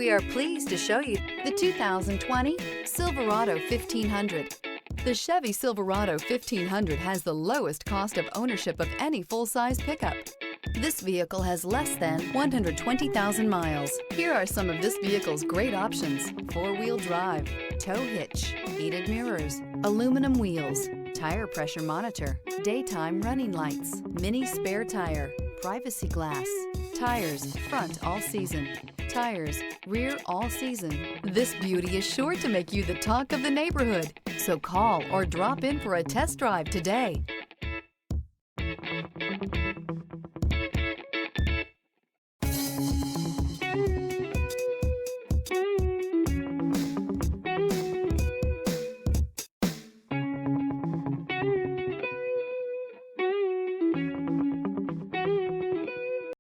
We are pleased to show you the 2020 Silverado 1500. The Chevy Silverado 1500 has the lowest cost of ownership of any full-size pickup. This vehicle has less than 120,000 miles. Here are some of this vehicle's great options: four-wheel drive, tow hitch, heated mirrors, aluminum wheels, tire pressure monitor, daytime running lights, mini spare tire, privacy glass, tires front all season, tires rear all season. This beauty is sure to make you the talk of the neighborhood. So call or drop in for a test drive today.